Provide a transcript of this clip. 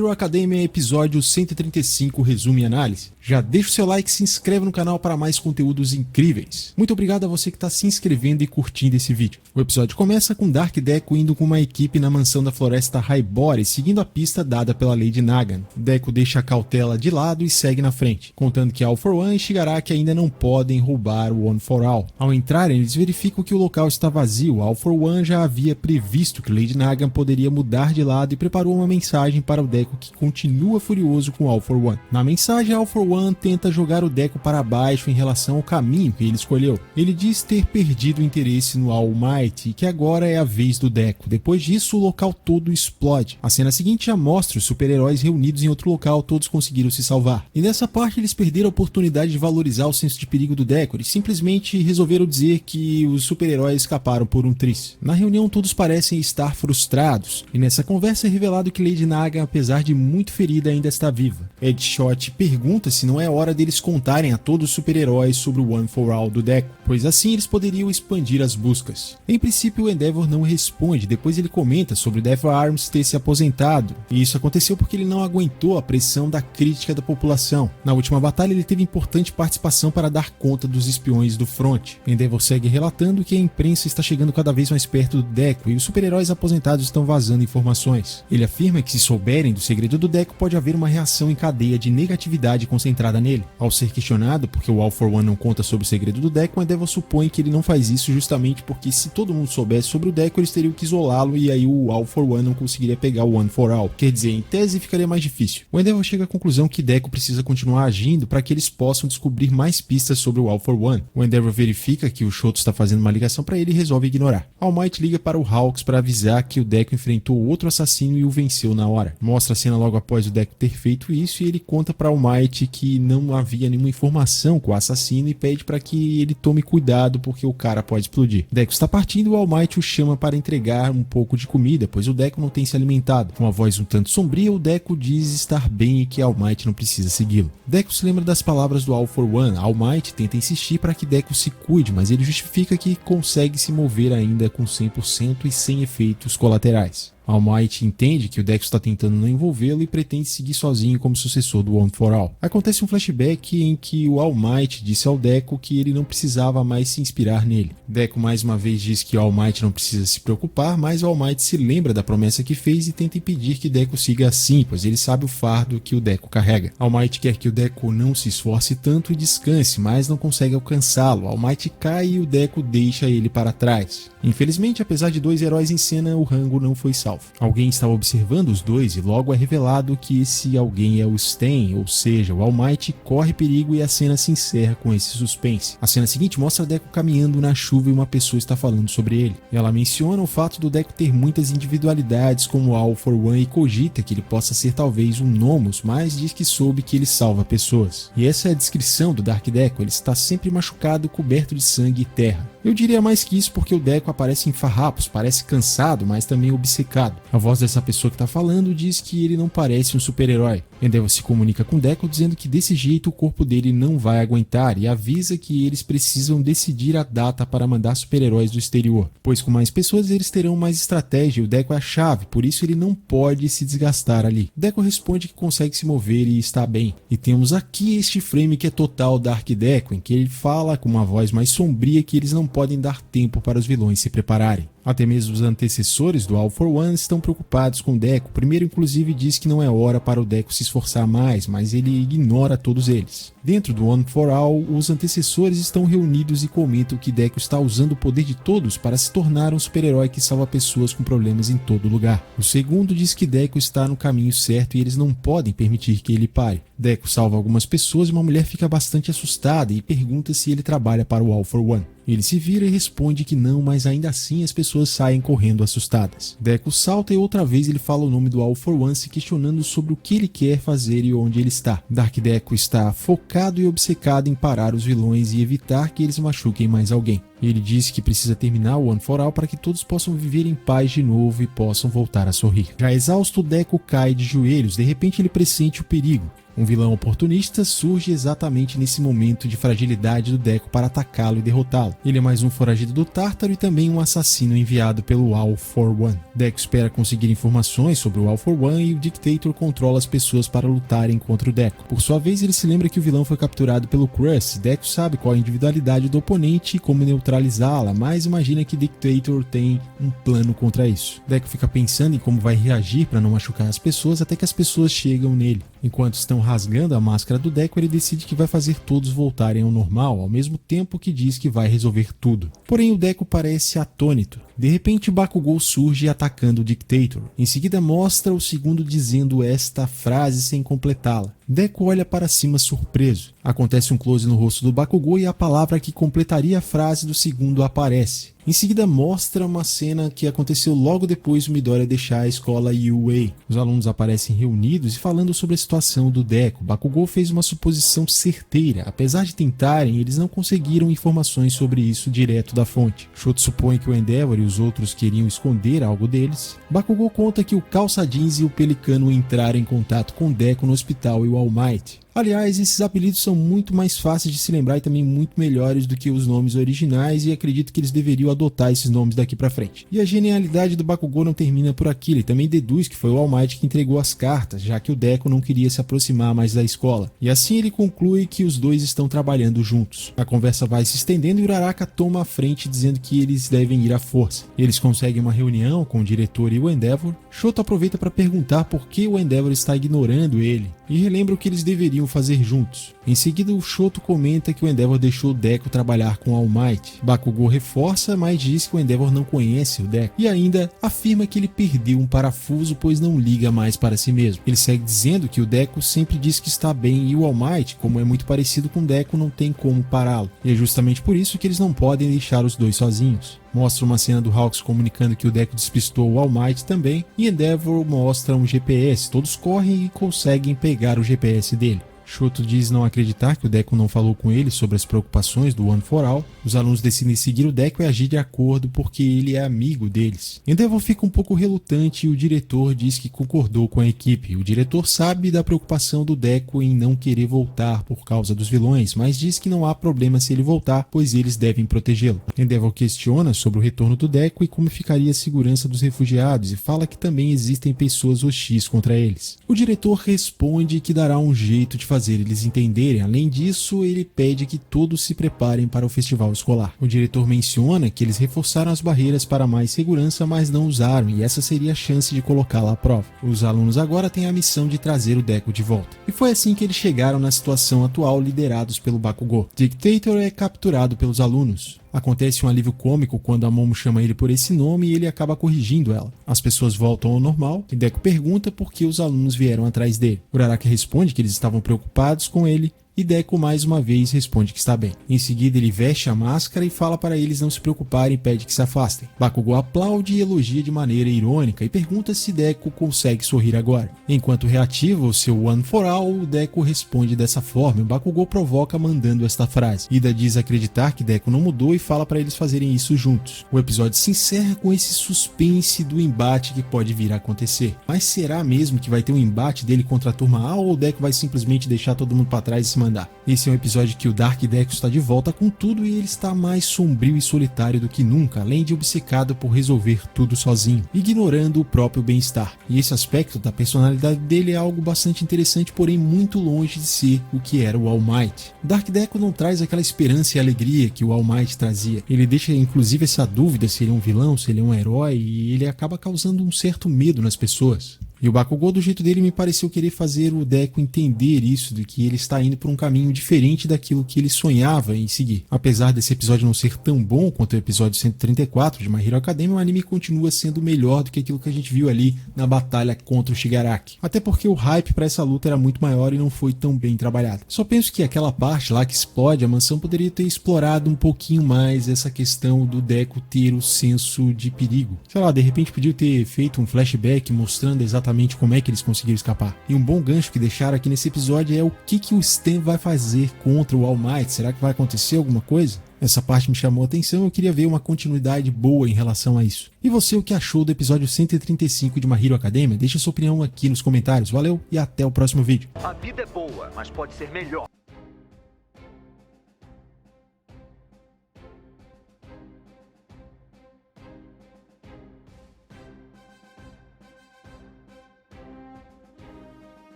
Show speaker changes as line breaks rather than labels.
Hero Academia, episódio 135, resumo e análise. Já deixa o seu like e se inscreve no canal para mais conteúdos incríveis. Muito obrigado a você que está se inscrevendo e curtindo esse vídeo. O episódio começa com Dark Deku indo com uma equipe na mansão da floresta Hybori, seguindo a pista dada pela Lady Nagan. Deku deixa a cautela de lado e segue na frente, contando que All For One e Shigaraki ainda não podem roubar o One For All. Ao entrarem, eles verificam que o local está vazio. All For One já havia previsto que Lady Nagan poderia mudar de lado e preparou uma mensagem para o Deku que continua furioso com All For One. Na mensagem, All For One tenta jogar o Deku para baixo em relação ao caminho que ele escolheu. Ele diz ter perdido o interesse no All Might e que agora é a vez do Deku. Depois disso, o local todo explode. A cena seguinte já mostra os super-heróis reunidos em outro local, todos conseguiram se salvar. E nessa parte eles perderam a oportunidade de valorizar o senso de perigo do Deku. Eles simplesmente resolveram dizer que os super-heróis escaparam por um triz. Na reunião todos parecem estar frustrados, e nessa conversa é revelado que Lady Nagan, apesar de muito ferida, ainda está viva. Deadshot pergunta se não é hora deles contarem a todos os super-heróis sobre o One For All do Deku, pois assim eles poderiam expandir as buscas. Em princípio, o Endeavor não responde, depois ele comenta sobre Death Arms ter se aposentado, e isso aconteceu porque ele não aguentou a pressão da crítica da população. Na última batalha ele teve importante participação para dar conta dos espiões do front. Endeavor segue relatando que a imprensa está chegando cada vez mais perto do Deku e os super-heróis aposentados estão vazando informações. Ele afirma que se souberem do segredo do Deku pode haver uma reação em cadeia de negatividade concentrada nele. Ao ser questionado porque o All For One não conta sobre o segredo do Deku, o Endeavor supõe que ele não faz isso justamente porque se todo mundo soubesse sobre o Deku eles teriam que isolá-lo e aí o All For One não conseguiria pegar o One For All. Quer dizer, em tese ficaria mais difícil. O Endeavor chega à conclusão que Deku precisa continuar agindo para que eles possam descobrir mais pistas sobre o All For One. O Endeavor verifica que o Shoto está fazendo uma ligação para ele e resolve ignorar. All Might liga para o Hawks para avisar que o Deku enfrentou outro assassino e o venceu na hora. Mostra a cena logo após o Deku ter feito isso e ele conta para All Might que não havia nenhuma informação com o assassino e pede para que ele tome cuidado porque o cara pode explodir. Deku está partindo e o All Might o chama para entregar um pouco de comida, pois o Deku não tem se alimentado. Com a voz um tanto sombria, o Deku diz estar bem e que All Might não precisa segui-lo. Deku se lembra das palavras do All For One. All Might tenta insistir para que Deku se cuide, mas ele justifica que consegue se mover ainda com 100% e sem efeitos colaterais. All Might entende que o Deku está tentando não envolvê-lo e pretende seguir sozinho como sucessor do One For All. Acontece um flashback em que o All Might disse ao Deku que ele não precisava mais se inspirar nele. Deku mais uma vez diz que All Might não precisa se preocupar, mas o All Might se lembra da promessa que fez e tenta impedir que Deku siga assim, pois ele sabe o fardo que o Deku carrega. All Might quer que o Deku não se esforce tanto e descanse, mas não consegue alcançá-lo. All Might cai e o Deku deixa ele para trás. Infelizmente, apesar de dois heróis em cena, o rango não foi salvo. Alguém estava observando os dois e logo é revelado que esse alguém é o Stain, ou seja, o All Might corre perigo e a cena se encerra com esse suspense. A cena seguinte mostra Deku caminhando na chuva e uma pessoa está falando sobre ele. Ela menciona o fato do Deku ter muitas individualidades como All For One e cogita que ele possa ser talvez um Nomus, mas diz que soube que ele salva pessoas. E essa é a descrição do Dark Deku, ele está sempre machucado, coberto de sangue e terra. Eu diria mais que isso porque o Deku aparece em farrapos, parece cansado, mas também obcecado. A voz dessa pessoa que está falando diz que ele não parece um super-herói. Endeavor se comunica com Deku dizendo que desse jeito o corpo dele não vai aguentar e avisa que eles precisam decidir a data para mandar super-heróis do exterior, pois com mais pessoas eles terão mais estratégia e o Deku é a chave, por isso ele não pode se desgastar ali. Deku responde que consegue se mover e está bem. E temos aqui este frame que é total Dark Deku, em que ele fala com uma voz mais sombria que eles não podem dar tempo para os vilões se prepararem. Até mesmo os antecessores do All For One estão preocupados com Deku. O primeiro inclusive diz que não é hora para o Deku se esforçar mais, mas ele ignora todos eles. Dentro do One For All, os antecessores estão reunidos e comentam que Deku está usando o poder de todos para se tornar um super-herói que salva pessoas com problemas em todo lugar. O segundo diz que Deku está no caminho certo e eles não podem permitir que ele pare. Deku salva algumas pessoas e uma mulher fica bastante assustada e pergunta se ele trabalha para o All For One. Ele se vira e responde que não, mas ainda assim as pessoas saem correndo assustadas. Deku salta e outra vez ele fala o nome do All For One, se questionando sobre o que ele quer fazer e onde ele está. Dark Deku está focado e obcecado em parar os vilões e evitar que eles machuquem mais alguém. Ele diz que precisa terminar o One for All para que todos possam viver em paz de novo e possam voltar a sorrir. Já exausto, Deku cai de joelhos, de repente ele pressente o perigo. Um vilão oportunista surge exatamente nesse momento de fragilidade do Deku para atacá-lo e derrotá-lo. Ele é mais um foragido do Tártaro e também um assassino enviado pelo All for One. Deku espera conseguir informações sobre o All for One e o Dictator controla as pessoas para lutarem contra o Deku. Por sua vez, ele se lembra que o vilão foi capturado pelo Crust. Deku sabe qual é a individualidade do oponente e como neutralizá-la, mas imagina que Dictator tem um plano contra isso. Deku fica pensando em como vai reagir para não machucar as pessoas até que as pessoas chegam nele. Enquanto estão rasgando a máscara do Deku, ele decide que vai fazer todos voltarem ao normal, ao mesmo tempo que diz que vai resolver tudo. Porém, o Deku parece atônito. De repente, Bakugou surge atacando o Dictator. Em seguida, mostra o segundo dizendo esta frase sem completá-la. Deku olha para cima surpreso. Acontece um close no rosto do Bakugou e a palavra que completaria a frase do segundo aparece. Em seguida, mostra uma cena que aconteceu logo depois do Midoriya deixar a escola UA. Os alunos aparecem reunidos e falando sobre a situação do Deku. Bakugou fez uma suposição certeira. Apesar de tentarem, eles não conseguiram informações sobre isso direto da fonte. Shoto supõe que o Endeavor e os outros queriam esconder algo deles. Bakugou conta que o Calça Jeans e o Pelicano entraram em contato com Deku no hospital e o All Might. Aliás, esses apelidos são muito mais fáceis de se lembrar e também muito melhores do que os nomes originais e acredito que eles deveriam adotar esses nomes daqui pra frente. E a genialidade do Bakugou não termina por aqui, ele também deduz que foi o All Might que entregou as cartas, já que o Deku não queria se aproximar mais da escola. E assim ele conclui que os dois estão trabalhando juntos. A conversa vai se estendendo e Uraraka toma a frente dizendo que eles devem ir à força. Eles conseguem uma reunião com o diretor e o Endeavor. Shoto aproveita para perguntar por que o Endeavor está ignorando ele e relembra o que eles deveriam fazer juntos. Em seguida, o Shoto comenta que o Endeavor deixou o Deku trabalhar com All Might. Bakugou reforça, mas diz que o Endeavor não conhece o Deku e ainda afirma que ele perdeu um parafuso pois não liga mais para si mesmo. Ele segue dizendo que o Deku sempre diz que está bem e o All Might, como é muito parecido com o Deku, não tem como pará-lo. E é justamente por isso que eles não podem deixar os dois sozinhos. Mostra uma cena do Hawks comunicando que o Deku despistou o All Might também e Endeavor mostra um GPS. Todos correm e conseguem pegar o GPS dele. Shoto diz não acreditar que o Deku não falou com ele sobre as preocupações do One for All. Os alunos decidem seguir o Deku e agir de acordo porque ele é amigo deles. Endeavor fica um pouco relutante e o diretor diz que concordou com a equipe. O diretor sabe da preocupação do Deku em não querer voltar por causa dos vilões, mas diz que não há problema se ele voltar, pois eles devem protegê-lo. Endeavor questiona sobre o retorno do Deku e como ficaria a segurança dos refugiados e fala que também existem pessoas hostis contra eles. O diretor responde que dará um jeito de fazer eles entenderem. Além disso, ele pede que todos se preparem para o festival escolar. O diretor menciona que eles reforçaram as barreiras para mais segurança, mas não usaram, e essa seria a chance de colocá-la à prova. Os alunos agora têm a missão de trazer o Deku de volta. E foi assim que eles chegaram na situação atual, liderados pelo Bakugou. Dictator é capturado pelos alunos. Acontece um alívio cômico quando a Momo chama ele por esse nome e ele acaba corrigindo ela. As pessoas voltam ao normal e Deku pergunta por que os alunos vieram atrás dele. Uraraka responde que eles estavam preocupados com ele e Deku mais uma vez responde que está bem. Em seguida ele veste a máscara e fala para eles não se preocuparem e pede que se afastem. Bakugou aplaude e elogia de maneira irônica e pergunta se Deku consegue sorrir agora. Enquanto reativa o seu One for All, o Deku responde dessa forma e Bakugou provoca mandando esta frase. Ida diz acreditar que Deku não mudou e fala para eles fazerem isso juntos. O episódio se encerra com esse suspense do embate que pode vir a acontecer. Mas será mesmo que vai ter um embate dele contra a turma A ou o Deku vai simplesmente deixar todo mundo para trás e se mandar? Esse é um episódio que o Dark Deku está de volta com tudo e ele está mais sombrio e solitário do que nunca, além de obcecado por resolver tudo sozinho, ignorando o próprio bem-estar. E esse aspecto da personalidade dele é algo bastante interessante, porém muito longe de ser o que era o All Might. Dark Deku não traz aquela esperança e alegria que o All Might trazia. Ele deixa inclusive essa dúvida se ele é um vilão, se ele é um herói, e ele acaba causando um certo medo nas pessoas. E o Bakugou, do jeito dele, me pareceu querer fazer o Deku entender isso, de que ele está indo por um caminho diferente daquilo que ele sonhava em seguir. Apesar desse episódio não ser tão bom quanto o episódio 134 de My Hero Academia, o anime continua sendo melhor do que aquilo que a gente viu ali na batalha contra o Shigaraki. Até porque o hype para essa luta era muito maior e não foi tão bem trabalhado. Só penso que aquela parte lá que explode a mansão poderia ter explorado um pouquinho mais essa questão do Deku ter o senso de perigo. Sei lá, de repente podia ter feito um flashback mostrando exatamente como é que eles conseguiram escapar. E um bom gancho que deixaram aqui nesse episódio é o que o Stan vai fazer contra o All Might. Será que vai acontecer alguma coisa? Essa parte me chamou a atenção, eu queria ver uma continuidade boa em relação a isso. E você, o que achou do episódio 135 de My Hero Academia? Deixa sua opinião aqui nos comentários. Valeu e até o próximo vídeo.
A vida é boa, mas pode ser melhor.